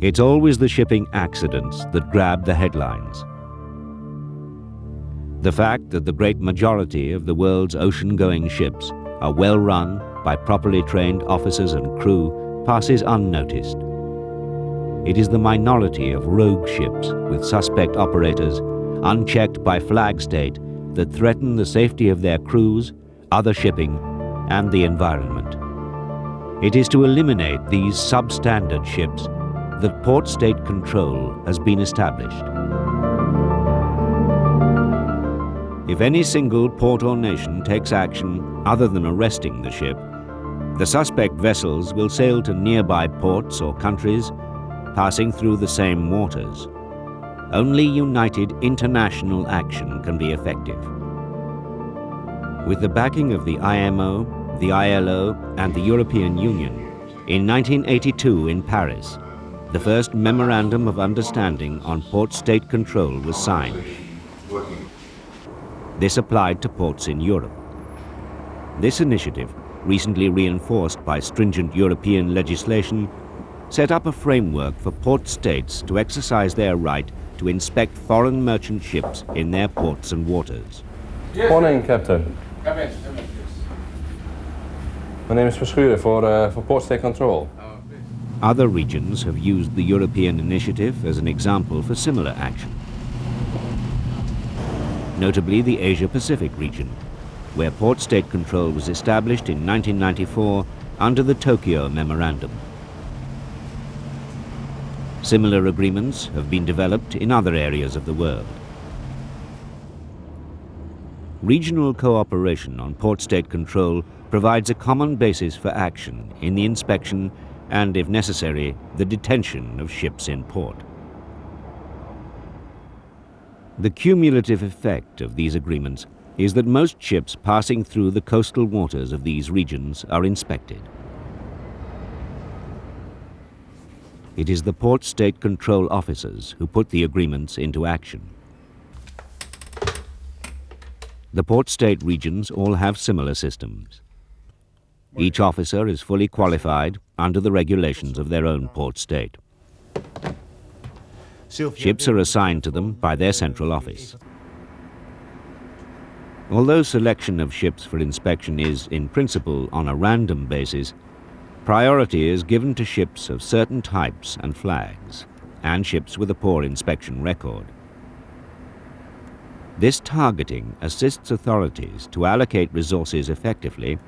It's always the shipping accidents that grab the headlines. The fact that the great majority of the world's ocean-going ships are well run by properly trained officers and crew passes unnoticed. It is the minority of rogue ships with suspect operators, unchecked by flag state, that threaten the safety of their crews, other shipping, and the environment. It is to eliminate these substandard ships that port state control has been established. If any single port or nation takes action other than arresting the ship, the suspect vessels will sail to nearby ports or countries, passing through the same waters. Only united international action can be effective. With the backing of the IMO, the ILO, and the European Union, in 1982 in Paris, the first Memorandum of Understanding on Port State Control was signed. This applied to ports in Europe. This initiative, recently reinforced by stringent European legislation, set up a framework for port states to exercise their right to inspect foreign merchant ships in their ports and waters. Yes. Morning, Captain. Come in, yes. My name is Verschuren for Port State Control. Other regions have used the European initiative as an example for similar action. Notably the Asia-Pacific region, where port state control was established in 1994 under the Tokyo Memorandum. Similar agreements have been developed in other areas of the world. Regional cooperation on port state control provides a common basis for action in the inspection and, if necessary, the detention of ships in port. The cumulative effect of these agreements is that most ships passing through the coastal waters of these regions are inspected. It is the port state control officers who put the agreements into action. The port state regions all have similar systems. Each officer is fully qualified under the regulations of their own port state. Ships are assigned to them by their central office. Although selection of ships for inspection is, in principle, on a random basis, priority is given to ships of certain types and flags, and ships with a poor inspection record. This targeting assists authorities to allocate resources effectively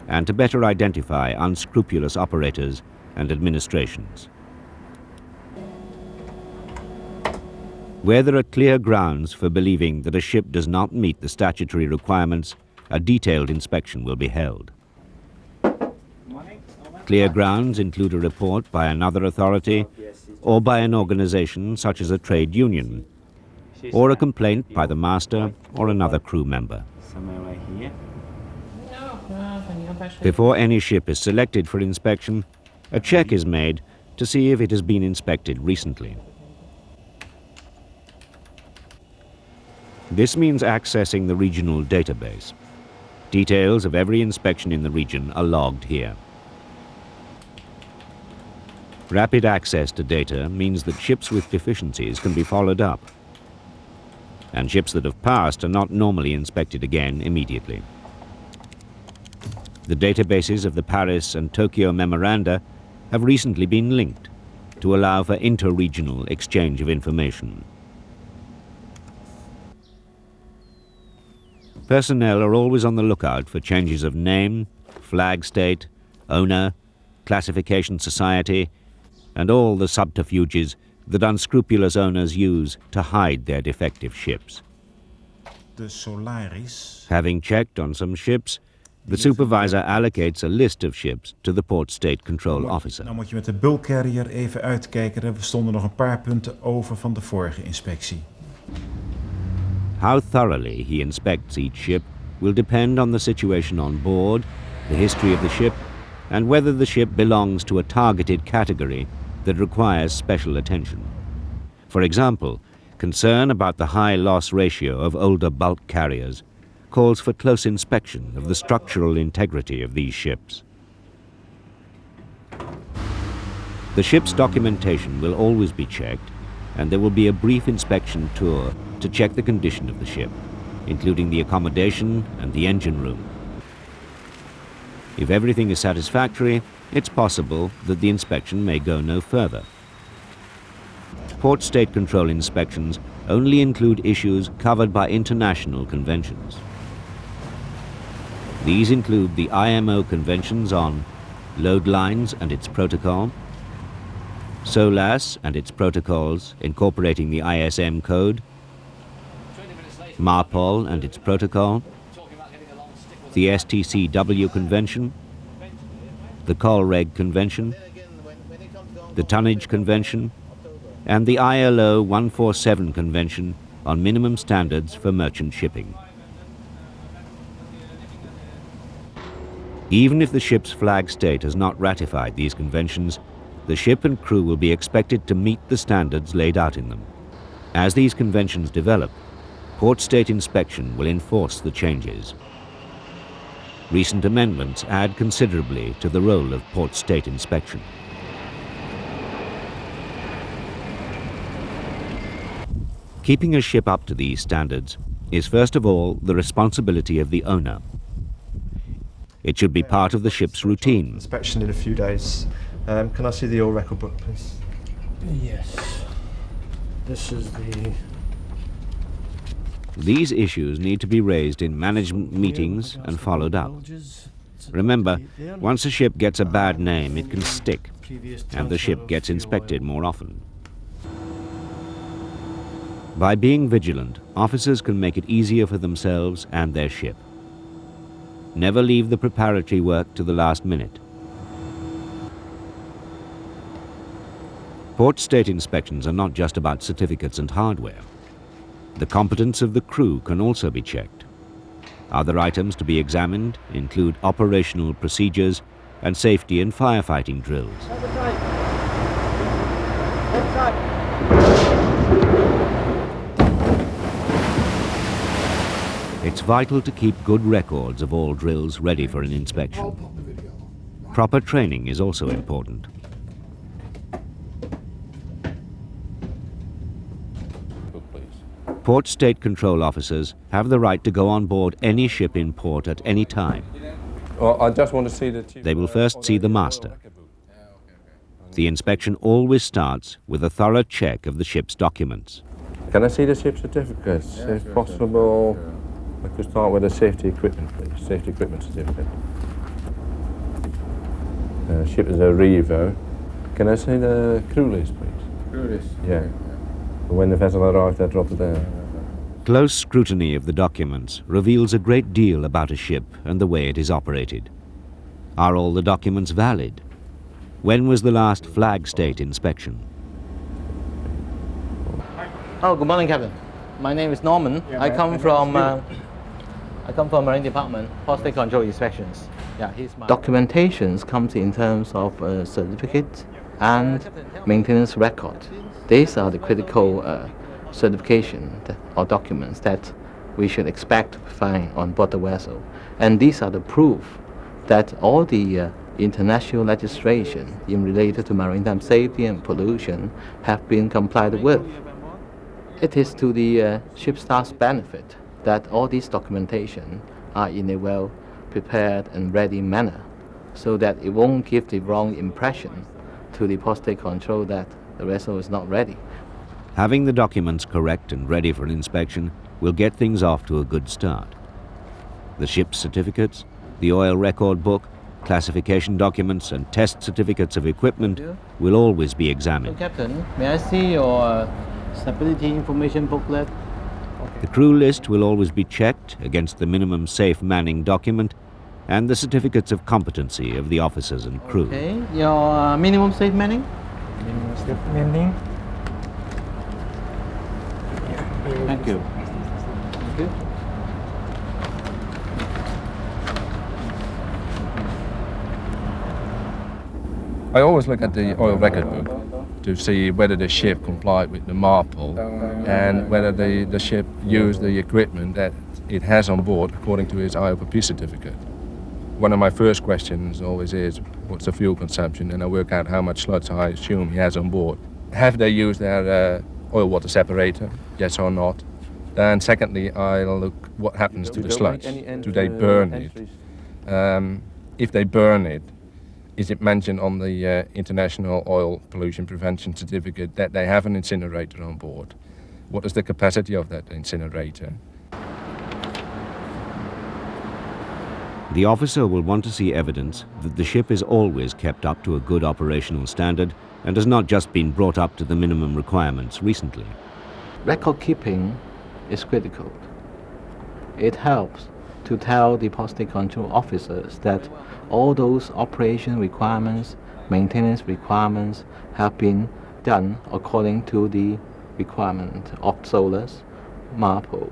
and to better identify unscrupulous operators and administrations. Where there are clear grounds for believing that a ship does not meet the statutory requirements, a detailed inspection will be held. Clear grounds include a report by another authority or by an organization such as a trade union, or a complaint by the master or another crew member. Before any ship is selected for inspection, a check is made to see if it has been inspected recently. This means accessing the regional database. Details of every inspection in the region are logged here. Rapid access to data means that ships with deficiencies can be followed up, and ships that have passed are not normally inspected again immediately. The databases of the Paris and Tokyo memoranda have recently been linked to allow for inter-regional exchange of information. Personnel are always on the lookout for changes of name, flag state, owner, classification society, and all the subterfuges that unscrupulous owners use to hide their defective ships. Having checked on some ships, the supervisor allocates a list of ships to the port state control officer. Dan moet je met de bulk carrier even uitkijken. Er stonden nog een paar punten over van de vorige inspectie. How thoroughly he inspects each ship will depend on the situation on board, the history of the ship, and whether the ship belongs to a targeted category that requires special attention. For example, concern about the high loss ratio of older bulk carriers calls for close inspection of the structural integrity of these ships. The ship's documentation will always be checked, and there will be a brief inspection tour to check the condition of the ship, including the accommodation and the engine room. If everything is satisfactory, it's possible that the inspection may go no further. Port State Control inspections only include issues covered by international conventions. These include the IMO conventions on load lines and its protocol, SOLAS and its protocols incorporating the ISM code, MARPOL and its protocol, the STCW Convention, the COLREG Convention, the Tonnage Convention, and the ILO 147 Convention on minimum standards for merchant shipping. Even if the ship's flag state has not ratified these conventions, the ship and crew will be expected to meet the standards laid out in them. As these conventions develop, Port State inspection will enforce the changes. Recent amendments add considerably to the role of Port State inspection. Keeping a ship up to these standards is first of all the responsibility of the owner. It should be part of the ship's routine. Inspection in a few days. Can I see the oil record book, please? Yes. This is the... These issues need to be raised in management meetings and followed up. Remember, once a ship gets a bad name, it can stick, and the ship gets inspected more often. By being vigilant, officers can make it easier for themselves and their ship. Never leave the preparatory work to the last minute. Port State inspections are not just about certificates and hardware. The competence of the crew can also be checked. Other items to be examined include operational procedures and safety and firefighting drills. It's vital to keep good records of all drills ready for an inspection. Proper training is also important. Port State Control officers have the right to go on board any ship in port at any time. Well, I just want to see that They will first see the master. The inspection always starts with a thorough check of the ship's documents. Can I see the ship certificates? If possible, I could start with the safety equipment, please. Safety equipment certificate. Ship is a Revo. Can I see the crew list, please? Crew list? Yeah. When the vessel arrived, I dropped it there. Close scrutiny of the documents reveals a great deal about a ship and the way it is operated. Are all the documents valid? When was the last flag state inspection? Oh, good morning, Captain. My name is Norman. I come from Marine Department, Port State Control Inspections. Yeah, documentations comes in terms of certificate and maintenance record. These are the critical certification or documents that we should expect to find on board the vessel. And these are the proof that all the international legislation in related to maritime safety and pollution have been complied with. It is to the ship staff's benefit that all these documentation are in a well prepared and ready manner, so that it won't give the wrong impression to the Port State Control that the vessel is not ready. Having the documents correct and ready for an inspection will get things off to a good start. The ship's certificates, the oil record book, classification documents and test certificates of equipment will always be examined. So, Captain, may I see your stability information booklet? The crew list will always be checked against the minimum safe manning document and the certificates of competency of the officers and crew. Okay, your minimum safe manning? Minimum safe manning. Thank you. Thank you. I always look at the oil record book to see whether the ship complied with the MARPOL and whether the ship used the equipment that it has on board according to its IOPP certificate. One of my first questions always is, what's the fuel consumption? And I work out how much sludge I assume he has on board. Have they used their oil water separator? Yes or not? And secondly, I'll look what happens to the sludge. Do they burn it? If they burn it, is it mentioned on the International Oil Pollution Prevention Certificate that they have an incinerator on board? What is the capacity of that incinerator? The officer will want to see evidence that the ship is always kept up to a good operational standard and has not just been brought up to the minimum requirements recently. Record keeping is critical. It helps to tell the port state control officers that all those operation requirements, maintenance requirements have been done according to the requirement of SOLAS, MARPOL,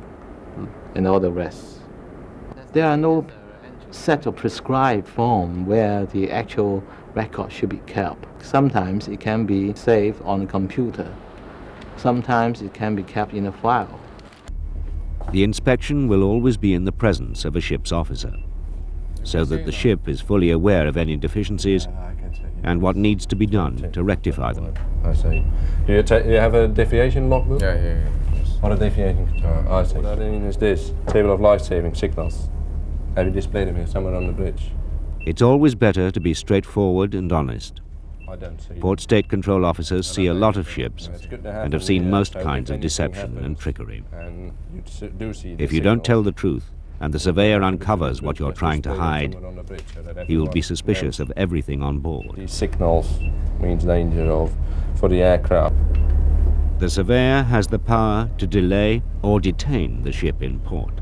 and all the rest. There are no set of prescribed form where the actual record should be kept. Sometimes it can be saved on a computer. Sometimes it can be kept in a file. The inspection will always be in the presence of a ship's officer, so that the ship is fully aware of any deficiencies and what needs to be done to rectify them. I see. Do you have a deviation logbook? Yeah. What a deviation control. I see. What I mean is this, table of life-saving signals. Have you displayed them here somewhere on the bridge? It's always better to be straightforward and honest. I don't see. Port State Control officers see a lot of ships and have seen most kinds of deception and trickery. If you don't tell the truth and the surveyor uncovers what you're trying to hide, he will be suspicious of everything on board. These signals means danger for the aircraft. The surveyor has the power to delay or detain the ship in port.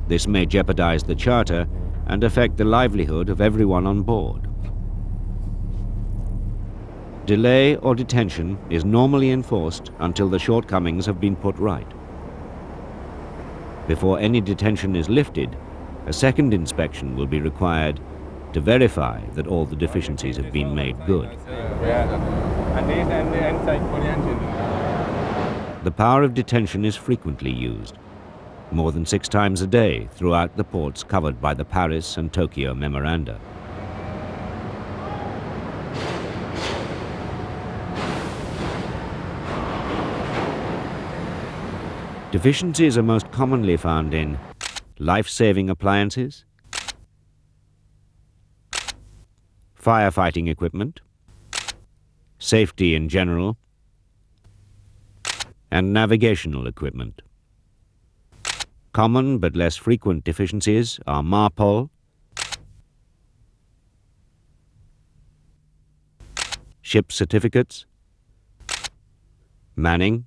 This may jeopardize the charter and affect the livelihood of everyone on board. Delay or detention is normally enforced until the shortcomings have been put right. Before any detention is lifted, a second inspection will be required to verify that all the deficiencies have been made good. The power of detention is frequently used, more than 6 times a day throughout the ports covered by the Paris and Tokyo memoranda. Deficiencies are most commonly found in life-saving appliances, firefighting equipment, safety in general, and navigational equipment. Common but less frequent deficiencies are MARPOL, ship certificates, manning,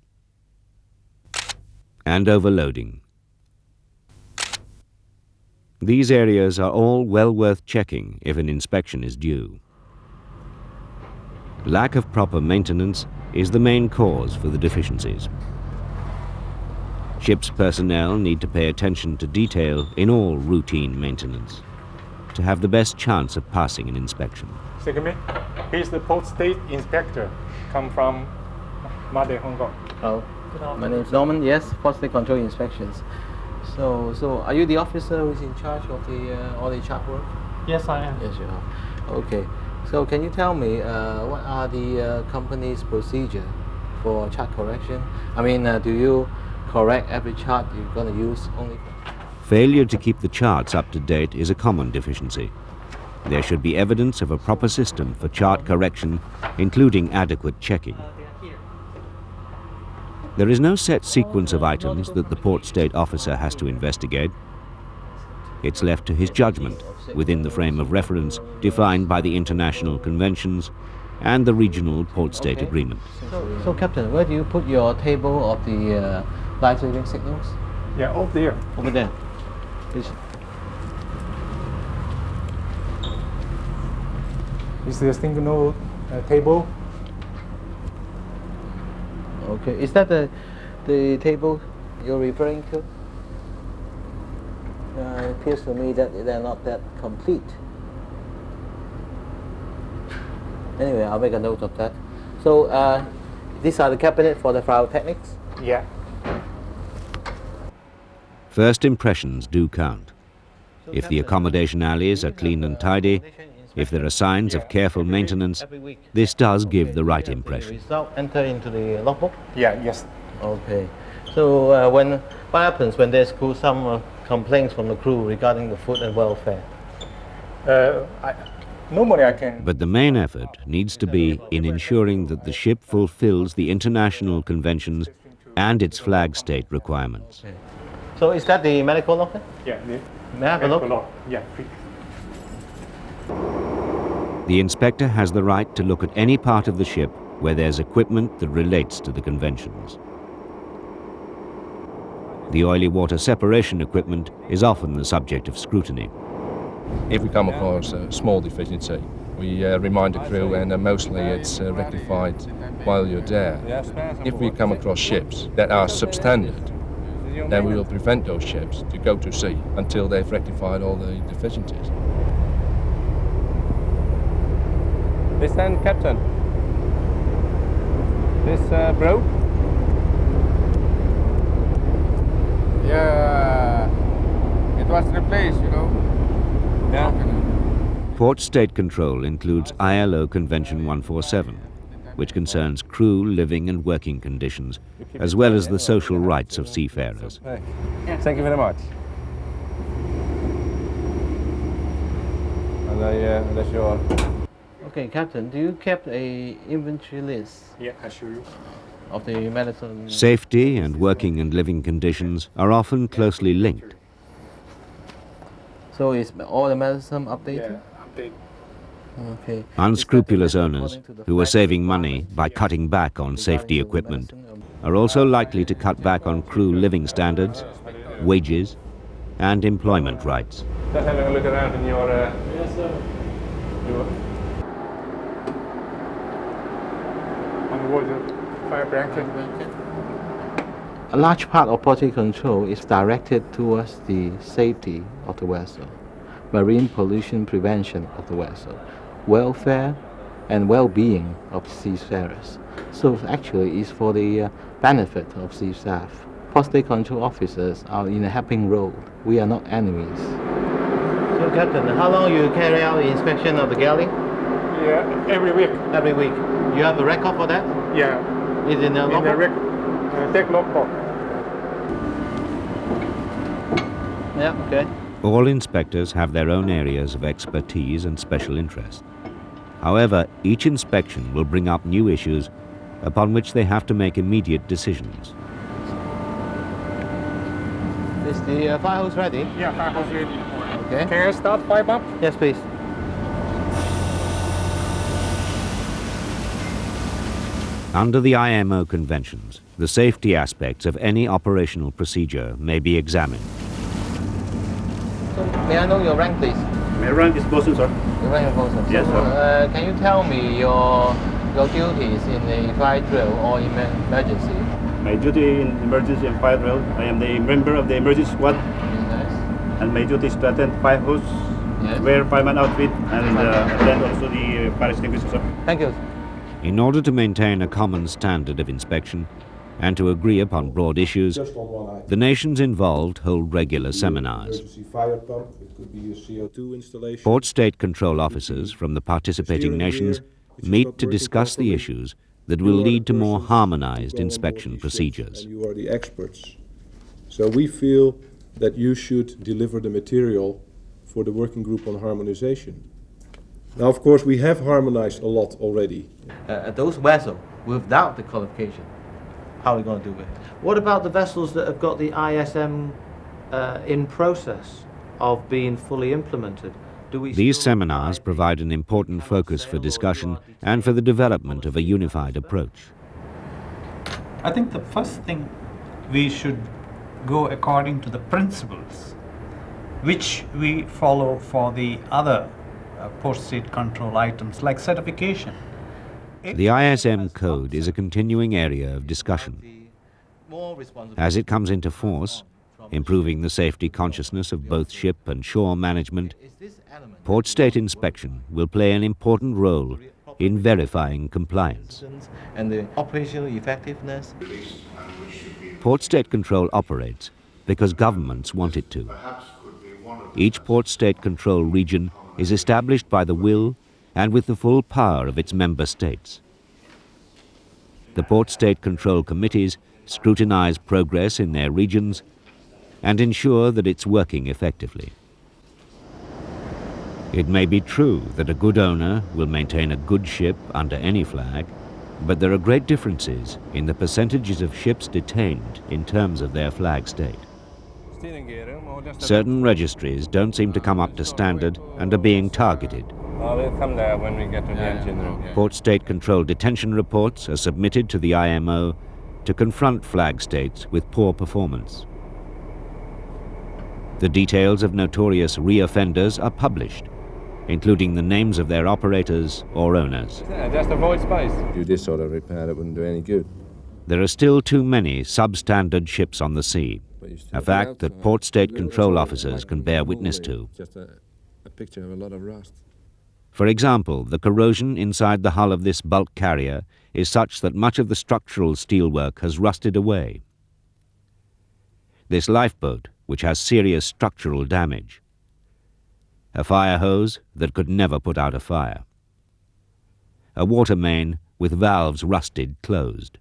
and overloading. These areas are all well worth checking if an inspection is due. Lack of proper maintenance is the main cause for the deficiencies. Ship's personnel need to pay attention to detail in all routine maintenance to have the best chance of passing an inspection. Excuse me, he's the Port State Inspector, come from Mother Hong Kong. Oh, my name is Norman, yes, Port State Control Inspections. So are you the officer who's in charge of all the chart work? Yes, I am. Yes, you are. Okay. So can you tell me what are the company's procedure for chart correction? I mean, do you correct every chart you're going to use only? Failure to keep the charts up to date is a common deficiency. There should be evidence of a proper system for chart correction, including adequate checking. There is no set sequence of items that the port state officer has to investigate. It's left to his judgment within the frame of reference defined by the international conventions and the regional port state agreement. So Captain, where do you put your table of the life-saving signals? Yeah, over there. Over there. Please. Is the signal table? Okay, is that the table you're referring to? It appears to me that they're not that complete. Anyway, I'll make a note of that. So these are the cabinet for the file techniques? Yeah. First impressions do count. If the accommodation alleys are clean and tidy, if there are signs of careful maintenance, this does give the right impression. Result enter into the logbook? Yeah, yes. Okay. So what happens when there's some complaints from the crew regarding the food and welfare? Normally I can. But the main effort needs to be in ensuring that the ship fulfills the international conventions and its flag state requirements. Okay. So is that the medical locker? Yeah. May I have a look? Yeah, please. The inspector has the right to look at any part of the ship where there's equipment that relates to the conventions. The oily water separation equipment is often the subject of scrutiny. If we come across a small deficiency, we remind the crew, and mostly it's rectified while you're there. If we come across ships that are substandard, then we will prevent those ships to go to sea until they've rectified all the deficiencies. Listen, Captain. This broke? Yeah, it was replaced, you know. Yeah. Port State Control includes ILO Convention 147, which concerns crew living and working conditions, as well as the social rights of seafarers. Thank you very much. And that's your... Okay, Captain, do you keep a inventory list? Yeah, I show you. Of the medicine? Safety and working and living conditions are often closely linked. So is all the medicine updated? Yeah, update. Okay. Unscrupulous owners who are saving money by cutting back on safety equipment are also likely to cut back on crew living standards, wages, and employment rights. Just having a look around in your... Yes, sir. Underwater fire blanket. A large part of quality control is directed towards the safety of the vessel, marine pollution prevention of the vessel, welfare and well-being of seafarers. So actually it's for the benefit of sea staff. Port State Control officers are in a helping role. We are not enemies. So Captain, how long you carry out the inspection of the galley? Yeah, every week. Every week. You have a record for that? Yeah. Is it in the logbook? record. Take logbook. Yeah, okay. All inspectors have their own areas of expertise and special interest. However, each inspection will bring up new issues upon which they have to make immediate decisions. Is the fire hose ready? Yeah, fire hose ready. Okay. Can I start fire pump? Yes, please. Under the IMO conventions, the safety aspects of any operational procedure may be examined. So, may I know your rank, please? My rank is bosun, sir. Your rank is bosun. Yes, sir. Can you tell me your duties in the fire drill or in emergency? My duty in emergency and fire drill, I am the member of the emergency squad, Yes. and my duty is to attend fire hose, Yes. wear fireman outfit, and attend also the fire extinguisher, sir. Thank you. In order to maintain a common standard of inspection and to agree upon broad issues, the nations involved hold regular seminars. Port State Control officers from the participating nations meet to discuss the issues that will lead to more harmonized inspection procedures. You are the experts. So we feel that you should deliver the material for the working group on harmonization. Now, of course, we have harmonized a lot already. Those vessels without the qualification, how are we going to do it? What about the vessels that have got the ISM in process of being fully implemented? These seminars provide an important focus for discussion and for the development of a unified approach. I think the first thing, we should go according to the principles which we follow for the other Port State Control items like certification. The ISM code is a continuing area of discussion. As it comes into force, improving the safety consciousness of both ship and shore management, Port State inspection will play an important role in verifying compliance. And the operational effectiveness. Port State Control operates because governments want it to. Each port state control region is established by the will and with the full power of its member states. The port state control committees scrutinize progress in their regions and ensure that it's working effectively. It may be true that a good owner will maintain a good ship under any flag, but there are great differences in the percentages of ships detained in terms of their flag state. Certain registries don't seem to come up to standard and are being targeted. We'll come there when we get to the engine room. Port state control detention reports are submitted to the IMO to confront flag states with poor performance. The details of notorious reoffenders are published, including the names of their operators or owners. Yeah, just avoid space. Do this sort of repair, that wouldn't do any good. There are still too many substandard ships on the sea, a fact that port state control officers can bear witness to. Just a picture of a lot of rust. For example, the corrosion inside the hull of this bulk carrier is such that much of the structural steelwork has rusted away. This lifeboat, which has serious structural damage. A fire hose that could never put out a fire. A water main with valves rusted closed.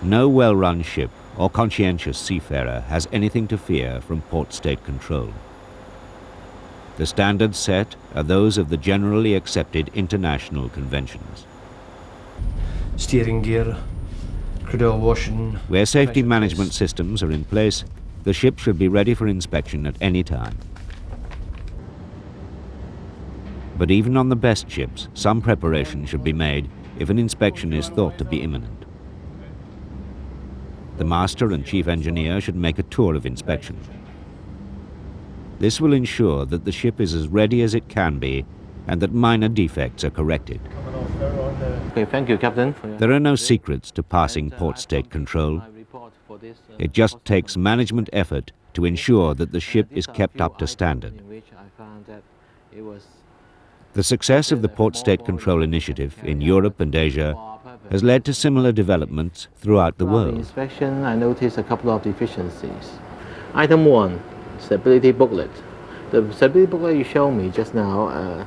No well-run ship or conscientious seafarer has anything to fear from port state control. The standards set are those of the generally accepted international conventions. Steering gear, cradle washing. Where safety management systems are in place, the ship should be ready for inspection at any time. But even on the best ships, some preparation should be made if an inspection is thought to be imminent. The master and chief engineer should make a tour of inspection. This will ensure that the ship is as ready as it can be and that minor defects are corrected. Okay, thank you, Captain. There are no secrets to passing port state control. It just takes management effort to ensure that the ship is kept up to standard. The success of the Port State Control Initiative in Europe and Asia has led to similar developments throughout the world. Inspection, I noticed a couple of deficiencies. Item 1, stability booklet. The stability booklet you showed me just now